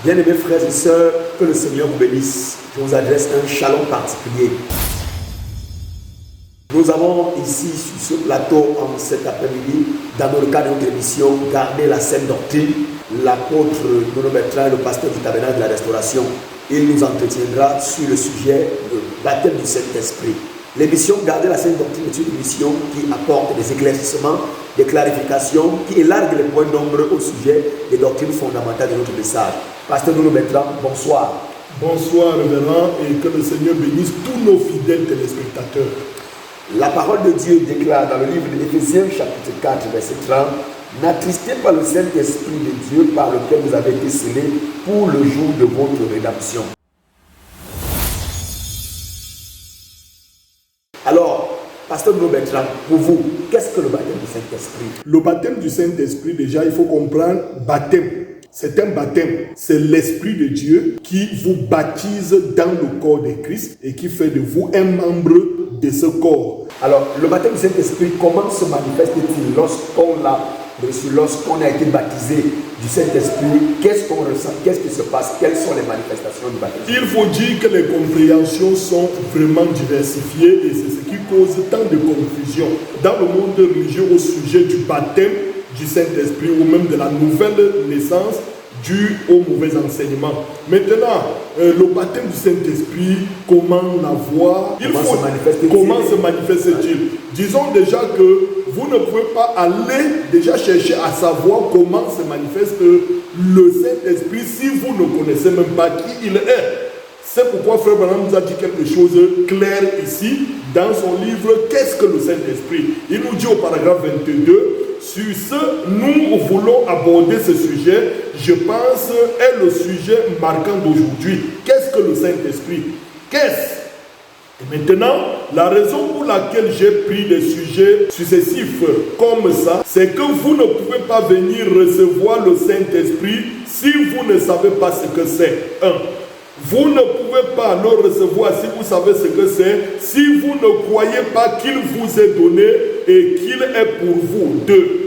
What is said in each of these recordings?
Bien-aimés frères et sœurs, que le Seigneur vous bénisse. Je vous adresse un shalom particulier. Nous avons ici sur ce plateau en cet après-midi, dans le cadre de notre émission, Garder la saine doctrine, l'apôtre Bruno Bertrand, le pasteur du tabernacle de la restauration. Il nous entretiendra sur le sujet du baptême du Saint-Esprit. L'émission Garder la saine doctrine est une émission qui apporte des éclaircissements, des clarifications, qui élargue les points d'ombre au sujet des doctrines fondamentales de notre message. Pasteur Bruno Bertrand, bonsoir. Bonsoir, révérend, et que le Seigneur bénisse tous nos fidèles téléspectateurs. La parole de Dieu déclare dans le livre de Éphésiens, chapitre 4, verset 30, « N'attristez pas le Saint-Esprit de Dieu par lequel vous avez été scellés pour le jour de votre rédemption. » Alors, pasteur Bruno Bertrand, pour vous, qu'est-ce que le baptême du Saint-Esprit? Le baptême du Saint-Esprit, déjà, il faut comprendre, baptême. C'est un baptême, c'est l'Esprit de Dieu qui vous baptise dans le corps de Christ et qui fait de vous un membre de ce corps. Alors, le baptême du Saint-Esprit, comment se manifeste-t-il lorsqu'on l'a reçu, lorsqu'on a été baptisé du Saint-Esprit? Qu'est-ce qu'on ressent? Qu'est-ce qui se passe? Quelles sont les manifestations du baptême? Il faut dire que les compréhensions sont vraiment diversifiées et c'est ce qui cause tant de confusion dans le monde religieux au sujet du baptême du Saint-Esprit ou même de la nouvelle naissance due aux mauvais enseignements. Maintenant, le baptême du Saint-Esprit, comment l'avoir? Comment se manifeste-t-il? Disons déjà que vous ne pouvez pas aller déjà chercher à savoir comment se manifeste le Saint-Esprit si vous ne connaissez même pas qui il est. C'est pourquoi Frère Branham nous a dit quelque chose de clair ici dans son livre « Qu'est-ce que le Saint-Esprit ?» Il nous dit au paragraphe 22, sur ce, nous voulons aborder ce sujet, je pense, est le sujet marquant d'aujourd'hui. Qu'est-ce que le Saint-Esprit? Qu'est-ce? Et maintenant, la raison pour laquelle j'ai pris des sujets successifs comme ça, c'est que vous ne pouvez pas venir recevoir le Saint-Esprit si vous ne savez pas ce que c'est. Vous ne pouvez pas le recevoir si vous savez ce que c'est, si vous ne croyez pas qu'il vous est donné et qu'il est pour vous. 2.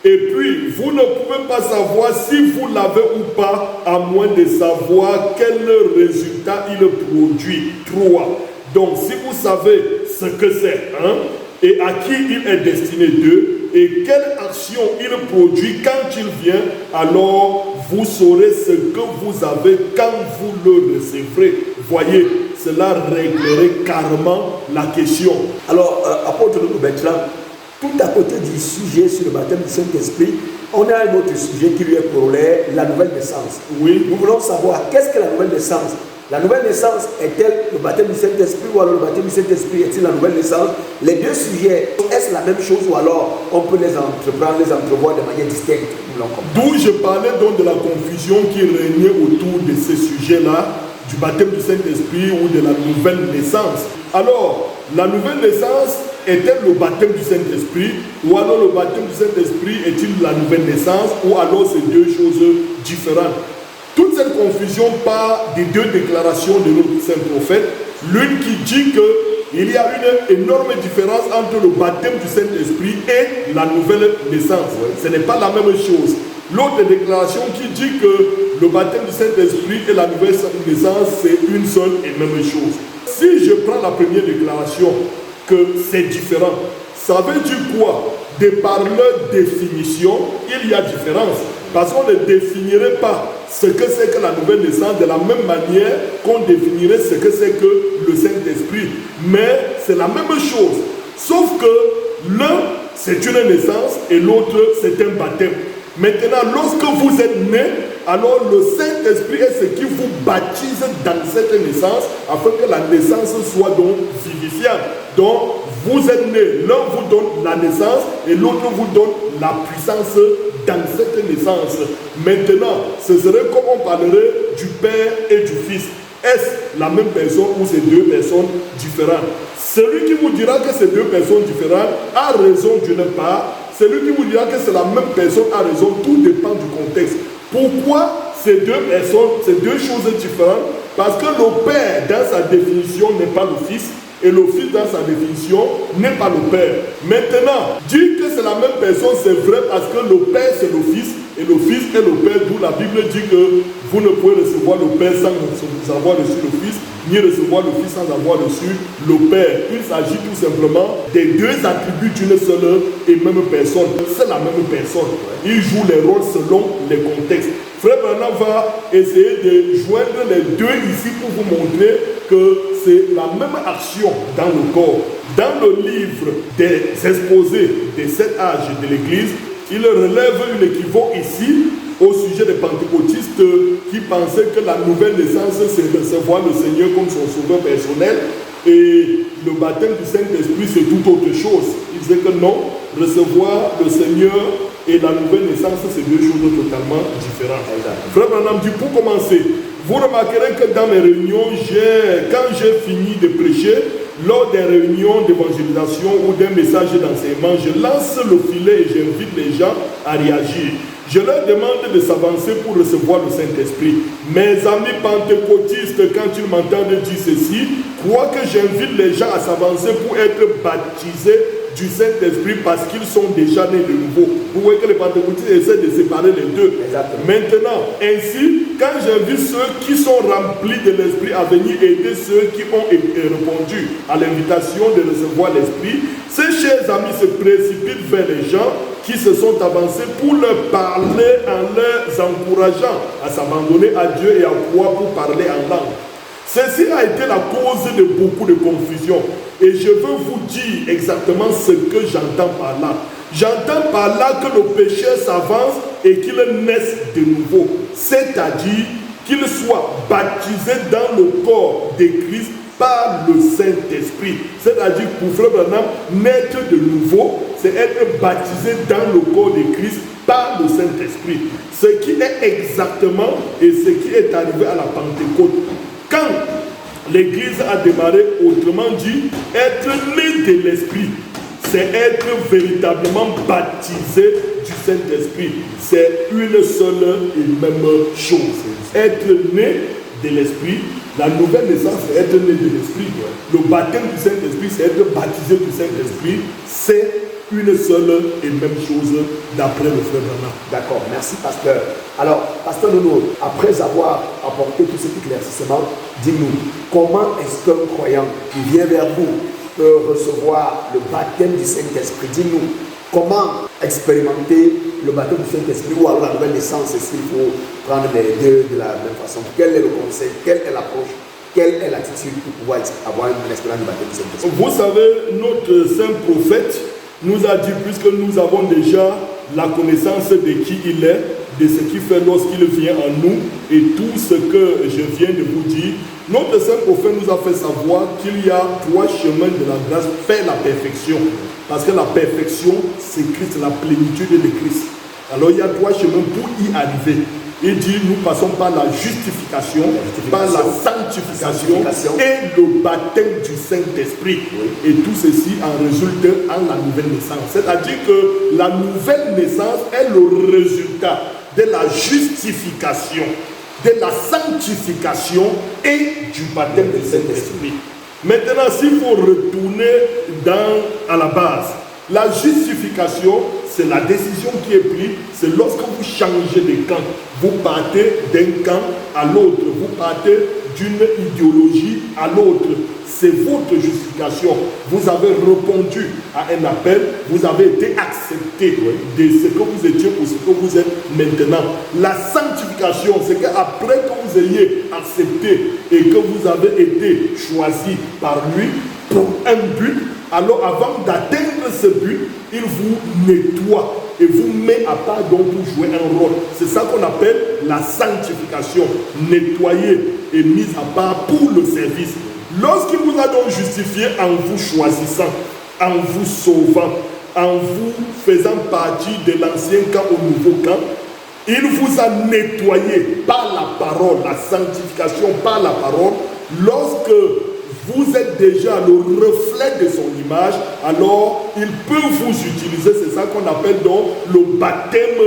Et puis, vous ne pouvez pas savoir si vous l'avez ou pas, à moins de savoir quel résultat il produit. 3. Donc, si vous savez ce que c'est, et à qui il est destiné, 2, et quelle action il produit quand il vient, alors vous saurez ce que vous avez quand vous le recevrez. Voyez, cela réglerait carrément la question. Alors, apôtre Bruno Bertrand, tout à côté du sujet sur le baptême du Saint-Esprit, on a un autre sujet qui lui est corollaire, la nouvelle naissance. Oui. Nous voulons savoir, qu'est-ce que la nouvelle naissance? La nouvelle naissance est-elle le baptême du Saint-Esprit ou alors le baptême du Saint-Esprit est-il la nouvelle naissance? Les deux sujets, est-ce la même chose ou alors on peut les entreprendre, les entrevoir de manière distincte? D'où je parlais donc de la confusion qui régnait autour de ces sujets-là, du baptême du Saint-Esprit ou de la nouvelle naissance. Alors, la nouvelle naissance est-elle le baptême du Saint-Esprit ou alors le baptême du Saint-Esprit est-il la nouvelle naissance ou alors c'est deux choses différentes? Toute cette confusion part des deux déclarations de notre saint prophète. L'une qui dit qu'il y a une énorme différence entre le baptême du Saint-Esprit et la nouvelle naissance. Ce n'est pas la même chose. L'autre déclaration qui dit que le baptême du Saint-Esprit et la nouvelle naissance, c'est une seule et même chose. Si je prends la première déclaration, que c'est différent, ça veut dire quoi? De par leur définition, il y a différence. Parce qu'on ne définirait pas ce que c'est que la nouvelle naissance de la même manière qu'on définirait ce que c'est que le Saint-Esprit. Mais c'est la même chose. Sauf que l'un, c'est une naissance et l'autre, c'est un baptême. Maintenant, lorsque vous êtes né, alors le Saint-Esprit est ce qui vous baptise dans cette naissance afin que la naissance soit donc vivifiante. Donc, vous êtes né, l'un vous donne la naissance et l'autre vous donne la puissance dans cette naissance. Maintenant, ce serait comme on parlerait du Père et du Fils. Est-ce la même personne ou c'est deux personnes différentes? Celui qui vous dira que c'est deux personnes différentes a raison d'une part. Celui qui vous dira que c'est la même personne a raison. Tout dépend du contexte. Pourquoi ces deux personnes, ces deux choses différentes? Parce que le Père, dans sa définition, n'est pas le Fils. Et le Fils, dans sa définition, n'est pas le Père. Maintenant, dire que c'est la même personne, c'est vrai parce que le Père, c'est le Fils. et le Fils est le Père, d'où la Bible dit que vous ne pouvez recevoir le Père sans avoir reçu le Fils, ni recevoir le Fils sans avoir reçu le Père. Il s'agit tout simplement des deux attributs d'une seule et même personne. C'est la même personne. Il joue les rôles selon les contextes. Frère Branham va essayer de joindre les deux ici pour vous montrer que c'est la même action dans le corps. Dans le livre des exposés des 7 âges de l'Église, il relève une équivoque ici au sujet des pentecôtistes qui pensaient que la nouvelle naissance, c'est recevoir le Seigneur comme son sauveur personnel et le baptême du Saint-Esprit, c'est tout autre chose. Il disait que non, recevoir le Seigneur et la nouvelle naissance, c'est deux choses totalement différentes. Frère Branham dit, pour commencer, vous remarquerez que dans mes réunions, quand j'ai fini de prêcher, lors des réunions d'évangélisation ou d'un message d'enseignement, je lance le filet et j'invite les gens à réagir. Je leur demande de s'avancer pour recevoir le Saint-Esprit. Mes amis pentecôtistes, quand ils m'entendent dire ceci, croient que j'invite les gens à s'avancer pour être baptisés du Saint-Esprit parce qu'ils sont déjà nés de nouveau. Vous voyez que les pentecôtistes essaient de séparer les deux. Exactement. Maintenant, ainsi, quand j'invite ceux qui sont remplis de l'Esprit à venir aider ceux qui ont répondu à l'invitation de recevoir l'Esprit, ces chers amis se précipitent vers les gens qui se sont avancés pour leur parler en les encourageant à s'abandonner à Dieu et à croire pour parler en langue. Ceci a été la cause de beaucoup de confusion. Et je veux vous dire exactement ce que j'entends par là. J'entends par là que le pécheur s'avance et qu'il naisse de nouveau. C'est-à-dire qu'il soit baptisé dans le corps de Christ par le Saint-Esprit. C'est-à-dire pour Frère Branham, naître de nouveau, c'est être baptisé dans le corps de Christ par le Saint-Esprit. Ce qui est exactement et ce qui est arrivé à la Pentecôte. Quand l'Église a démarré, autrement dit, être né de l'Esprit, c'est être véritablement baptisé du Saint-Esprit. C'est une seule et même chose. Être né de l'Esprit, la nouvelle naissance, c'est être né de l'Esprit. Le baptême du Saint-Esprit, c'est être baptisé du Saint-Esprit. C'est une seule et même chose d'après le frère Branham. D'accord, merci pasteur. Alors, pasteur Nono, après avoir apporté tout cet éclaircissement, dis-nous, comment est-ce qu'un croyant qui vient vers vous peut recevoir le baptême du Saint-Esprit? Dis-nous, comment expérimenter le baptême du Saint-Esprit ou alors la nouvelle naissance? Est-ce qu'il faut prendre les deux de la même façon? Quel est le conseil? Quelle est l'approche? Quelle est l'attitude pour pouvoir avoir une expérience du baptême du Saint-Esprit? Vous savez, notre saint prophète nous a dit, puisque nous avons déjà la connaissance de qui il est, de ce qu'il fait lorsqu'il vient en nous, et tout ce que je viens de vous dire, notre saint prophète nous a fait savoir qu'il y a 3 chemins de la grâce vers la perfection. Parce que la perfection, c'est Christ, la plénitude de Christ. Alors il y a 3 chemins pour y arriver. Il dit, nous passons par la justification, par la sanctification et le baptême du Saint-Esprit. Oui. Et tout ceci en résulte en la nouvelle naissance. C'est-à-dire que la nouvelle naissance est le résultat de la justification, de la sanctification et du baptême du Saint-Esprit. Maintenant, s'il faut retourner à la base, la justification, c'est la décision qui est prise, c'est lorsque vous changez de camp, vous partez d'un camp à l'autre, vous partez d'une idéologie à l'autre. C'est votre justification. Vous avez répondu à un appel, vous avez été accepté de ce que vous étiez ou ce que vous êtes maintenant. La sanctification, c'est qu'après que vous ayez accepté et que vous avez été choisi par lui pour un but, alors avant d'atteindre ce but, il vous nettoie et vous met à part donc pour jouer un rôle. C'est ça qu'on appelle la sanctification, nettoyer et mise à part pour le service. Lorsqu'il vous a donc justifié en vous choisissant, en vous sauvant, en vous faisant partie de l'ancien camp au nouveau camp, il vous a nettoyé par la parole, la sanctification par la parole. Lorsque vous êtes déjà le reflet de son image, alors il peut vous utiliser, c'est ça qu'on appelle donc le baptême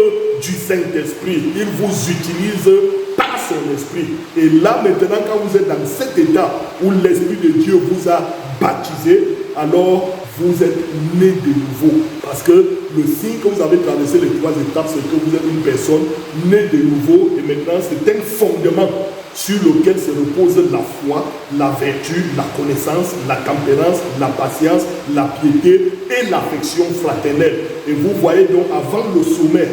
du Saint-Esprit. Il vous utilise par son esprit. Et là maintenant, quand vous êtes dans cet état où l'Esprit de Dieu vous a baptisé, alors vous êtes né de nouveau. Parce que le signe que vous avez traversé les 3 étapes, c'est que vous êtes une personne née de nouveau. Et maintenant, c'est un fondement sur lequel se repose la foi, la vertu, la connaissance, la tempérance, la patience, la piété et l'affection fraternelle. Et vous voyez donc, avant le sommet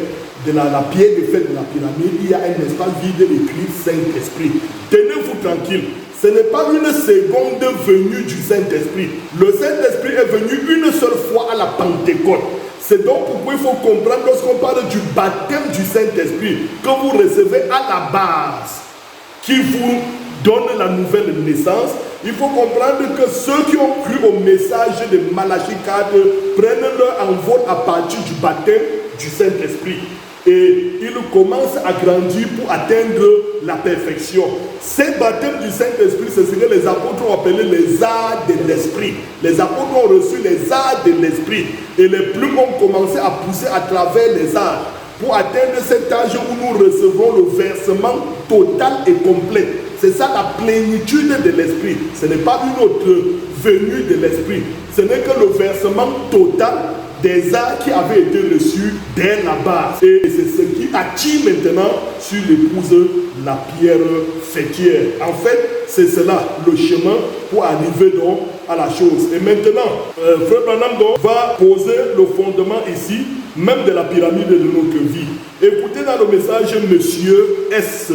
de la pierre de fête de la pyramide, il y a un espace vide écrit Saint-Esprit. Tenez-vous tranquille. Ce n'est pas une seconde venue du Saint-Esprit. Le Saint-Esprit est venu une seule fois à la Pentecôte. C'est donc pourquoi il faut comprendre lorsqu'on parle du baptême du Saint-Esprit que vous recevez à la base, qui vous donne la nouvelle naissance. Il faut comprendre que ceux qui ont cru au message de Malachie 4 prennent leur envol à partir du baptême du Saint-Esprit. Et ils commencent à grandir pour atteindre la perfection. Ces baptêmes du Saint-Esprit, c'est ce que les apôtres ont appelé les arts de l'Esprit. Les apôtres ont reçu les arts de l'Esprit. Et les plumes ont commencé à pousser à travers les arts pour atteindre cet âge où nous recevrons le versement total et complet. C'est ça la plénitude de l'Esprit. Ce n'est pas une autre venue de l'Esprit. Ce n'est que le versement total des arts qui avaient été reçus dès la base. Et c'est ce qui attire maintenant sur l'épouse la pierre fêtière. En fait, c'est cela le chemin pour arriver donc à la chose. Et maintenant, Frère Branham va poser le fondement ici, même de la pyramide de notre vie. Écoutez dans le message, monsieur, est-ce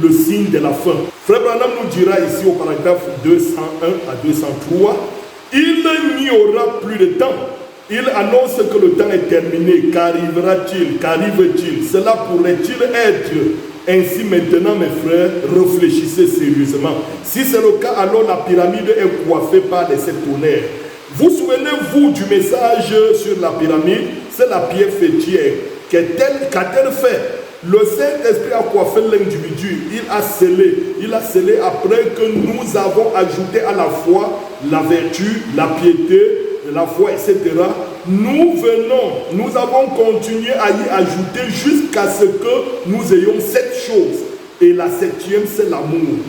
le signe de la fin? Frère Branham nous dira ici au paragraphe 201 à 203, il n'y aura plus de temps. Il annonce que le temps est terminé. Qu'arrivera-t-il? Qu'arrive-t-il? Cela pourrait-il être ainsi maintenant, mes frères? Réfléchissez sérieusement. Si c'est le cas, alors la pyramide est coiffée par les 7 tonnerres. Vous souvenez-vous du message sur la pyramide? C'est la pierre fêtière. Qu'a-t-elle fait? Le Saint-Esprit a coiffé l'individu. Il a scellé après que nous avons ajouté à la foi la vertu, la piété, la foi, etc. Nous avons continué à y ajouter jusqu'à ce que nous ayons 7 choses. Et la 7e, c'est l'amour.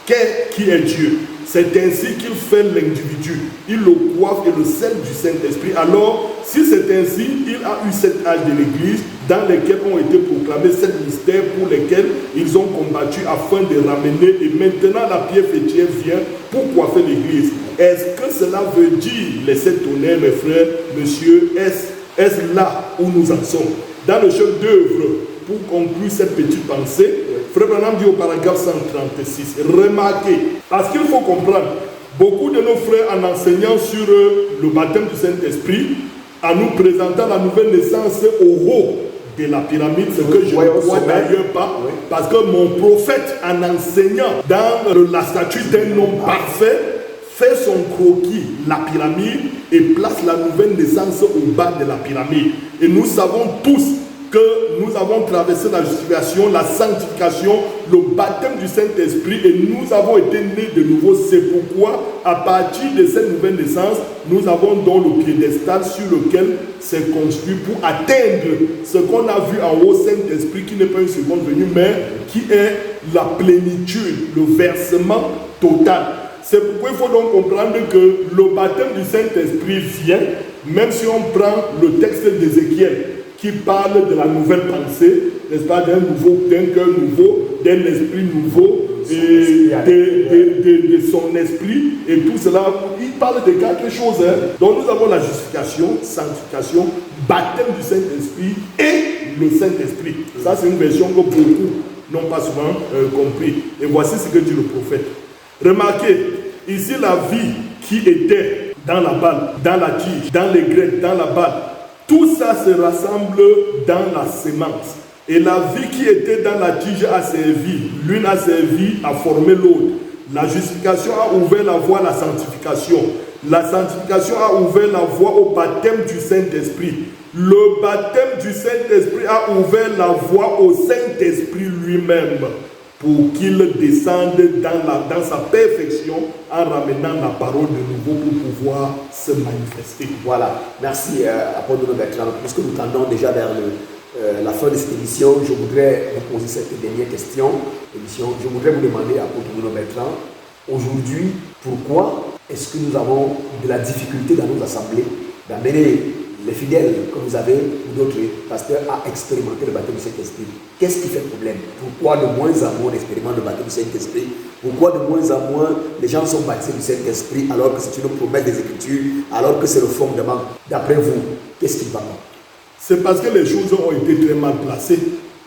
Qui est Dieu? C'est ainsi qu'il fait l'individu. Il le coiffe et le scelle du Saint-Esprit. Alors, si c'est ainsi, il a eu 7 âges de l'Église dans lesquels ont été proclamés 7 mystères pour lesquels ils ont combattu afin de ramener. Et maintenant, la pierre fêtière vient pour coiffer l'Église. Est-ce que cela veut dire, les 7 tonnerres, mes frères, messieurs, est-ce là où nous en sommes? Dans le chef d'œuvre, pour conclure cette petite pensée, Frère Branham dit au paragraphe 136, remarquez, parce qu'il faut comprendre, beaucoup de nos frères en enseignant sur le baptême du Saint-Esprit, en nous présentant la nouvelle naissance au haut de la pyramide, ce que je ne vois d'ailleurs pas, parce que mon prophète, en enseignant dans la statue d'un homme parfait, fait son croquis, la pyramide, et place la nouvelle naissance au bas de la pyramide. Et nous savons tous que nous avons traversé la justification, la sanctification, le baptême du Saint-Esprit et nous avons été nés de nouveau. C'est pourquoi, à partir de cette nouvelle naissance, nous avons donc le piédestal sur lequel s'est construit pour atteindre ce qu'on a vu en haut, Saint-Esprit, qui n'est pas une seconde venue, mais qui est la plénitude, le versement total. C'est pourquoi il faut donc comprendre que le baptême du Saint-Esprit vient, même si on prend le texte d'Ézéchiel, qui parle de la nouvelle pensée, n'est-ce pas, d'un cœur nouveau, d'un esprit nouveau, et de son esprit, et tout cela, il parle de 4 choses. Donc nous avons la justification, sanctification, baptême du Saint-Esprit et le Saint-Esprit. Ça c'est une version que beaucoup n'ont pas souvent compris. Et voici ce que dit le prophète. Remarquez, ici la vie qui était dans la balle, dans la tige, dans les graines, dans la balle, tout ça se rassemble dans la sémence. Et la vie qui était dans la tige a servi. L'une a servi à former l'autre. La justification a ouvert la voie à la sanctification. La sanctification a ouvert la voie au baptême du Saint-Esprit. Le baptême du Saint-Esprit a ouvert la voie au Saint-Esprit lui-même pour qu'il descende dans sa perfection en ramenant la parole de nouveau pour pouvoir se manifester. Voilà, merci apôtre Bertrand. Puisque nous tendons déjà vers la fin de cette émission, je voudrais vous poser cette dernière question. Je voudrais vous demander, apôtre Bertrand, aujourd'hui, pourquoi Est-ce que nous avons de la difficulté dans nos assemblées d'amener les fidèles que vous avez ou d'autres pasteurs à expérimenter le baptême du Saint-Esprit? Qu'est-ce qui fait problème? Pourquoi de moins en moins on expérimente le baptême du Saint-Esprit? Pourquoi de moins en moins les gens sont baptisés du Saint-Esprit alors que c'est une promesse des Écritures, alors que c'est le fondement? D'après vous, qu'est-ce qui va pas? C'est parce que les choses ont été très mal placées.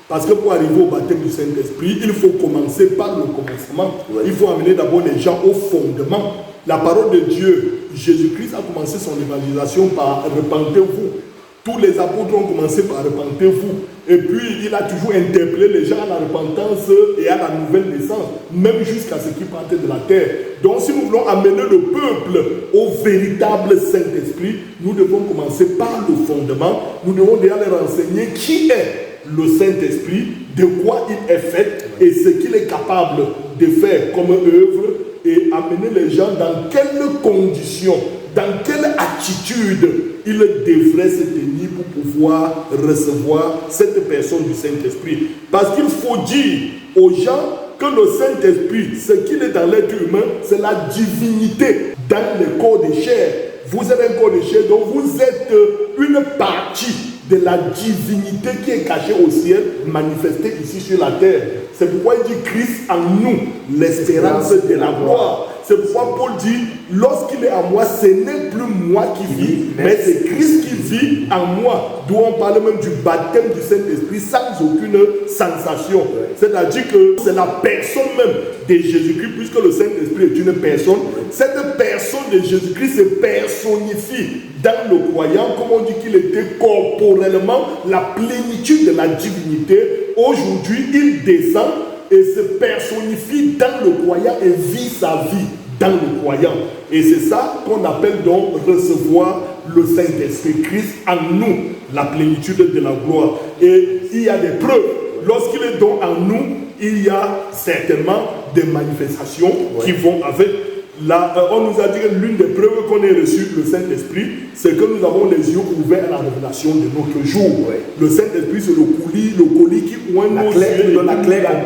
Parce que pour arriver au baptême du Saint-Esprit, il faut commencer par le commencement. Ouais. Il faut amener d'abord les gens au fondement. La parole de Dieu, Jésus-Christ a commencé son évangélisation par « repentez-vous ». Tous les apôtres ont commencé par « repentez-vous ». Et puis, il a toujours interpellé les gens à la repentance et à la nouvelle naissance, même jusqu'à ce qu'ils partent de la terre. Donc, si nous voulons amener le peuple au véritable Saint-Esprit, nous devons commencer par le fondement. Nous devons déjà leur enseigner qui est le Saint-Esprit, de quoi il est fait et ce qu'il est capable de faire comme œuvre, et amener les gens dans quelles conditions, dans quelle attitude ils devraient se tenir pour pouvoir recevoir cette personne du Saint-Esprit. Parce qu'il faut dire aux gens que le Saint-Esprit, ce qu'il est dans l'être humain, c'est la divinité dans le corps de chair. Vous êtes un corps de chair, donc vous êtes une partie de la divinité qui est cachée au ciel, manifestée ici sur la terre. C'est pourquoi il dit Christ en nous, l'espérance de la gloire. C'est pourquoi Paul dit, lorsqu'il est en moi, ce n'est plus moi qui vis, mais c'est Christ qui vit en moi. D'où on parle même du baptême du Saint-Esprit sans aucune sensation. C'est-à-dire que c'est la personne même de Jésus-Christ, puisque le Saint-Esprit est une personne. Cette personne de Jésus-Christ se personnifie dans le croyant, comme on dit qu'il était corporellement la plénitude de la divinité. Aujourd'hui, il descend et se personnifie dans le croyant et vit sa vie dans le croyant. Et c'est ça qu'on appelle donc recevoir le Saint-Esprit, Christ en nous, la plénitude de la gloire. Et il y a des preuves. Lorsqu'il est donc en nous, il y a certainement des manifestations qui vont avec. Là, on nous a dit que l'une des preuves qu'on ait reçu le Saint-Esprit, c'est que nous avons les yeux ouverts à la révélation de notre jour. Le Saint-Esprit, c'est le colis qui oint nos yeux, la claire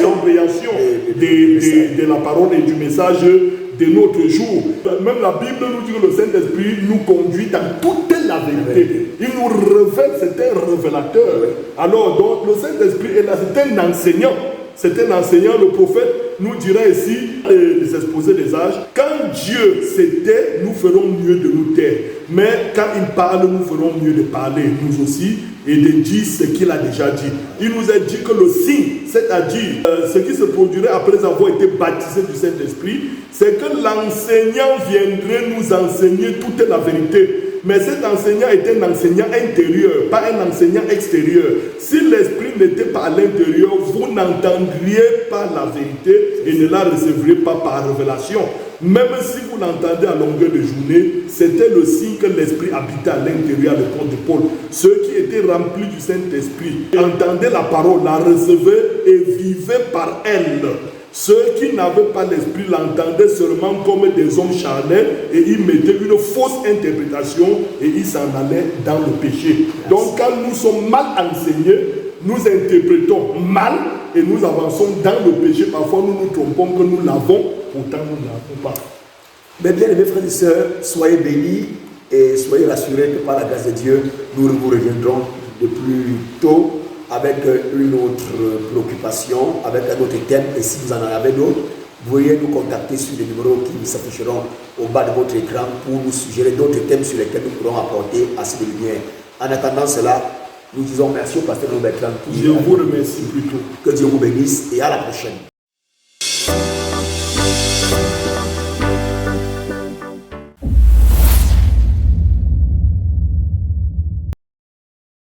compréhension de la parole et du message de notre jour. Même la Bible nous dit que le Saint-Esprit nous conduit dans toute la vérité. Il nous révèle, c'est un révélateur. Alors, donc, le Saint-Esprit est là, c'est un enseignant. C'est un enseignant, le prophète nous dira ici, les exposés des âges, quand Dieu se tait, nous ferons mieux de nous taire. Mais quand il parle, nous ferons mieux de parler, nous aussi, et de dire ce qu'il a déjà dit. Il nous a dit que le signe, c'est-à-dire ce qui se produirait après avoir été baptisé du Saint-Esprit, c'est que l'enseignant viendrait nous enseigner toute la vérité. Mais cet enseignant est un enseignant intérieur, pas un enseignant extérieur. Si l'esprit n'était pas à l'intérieur, vous n'entendriez pas la vérité et ne la recevriez pas par révélation. Même si vous l'entendez à longueur de journée, c'était le signe que l'esprit habitait à l'intérieur de l'apôtre Paul. Ceux qui étaient remplis du Saint-Esprit entendaient la parole, la recevaient et vivaient par elle. Ceux qui n'avaient pas l'esprit l'entendaient seulement comme des hommes charnels et ils mettaient une fausse interprétation et ils s'en allaient dans le péché. Donc quand nous sommes mal enseignés, nous interprétons mal et nous avançons dans le péché. Parfois nous nous trompons que nous l'avons, pourtant nous ne l'avons pas. Mais bien aimés frères et sœurs, soyez bénis et soyez rassurés que par la grâce de Dieu, nous vous reviendrons de plus tôt avec une autre préoccupation, avec un autre thème. Et si vous en avez d'autres, vous veuillez nous contacter sur les numéros qui s'afficheront au bas de votre écran pour nous suggérer d'autres thèmes sur lesquels nous pourrons apporter assez de lumière. En attendant cela, nous disons merci au pasteur Bertrand. Je vous remercie plutôt. Que Dieu vous bénisse et à la prochaine.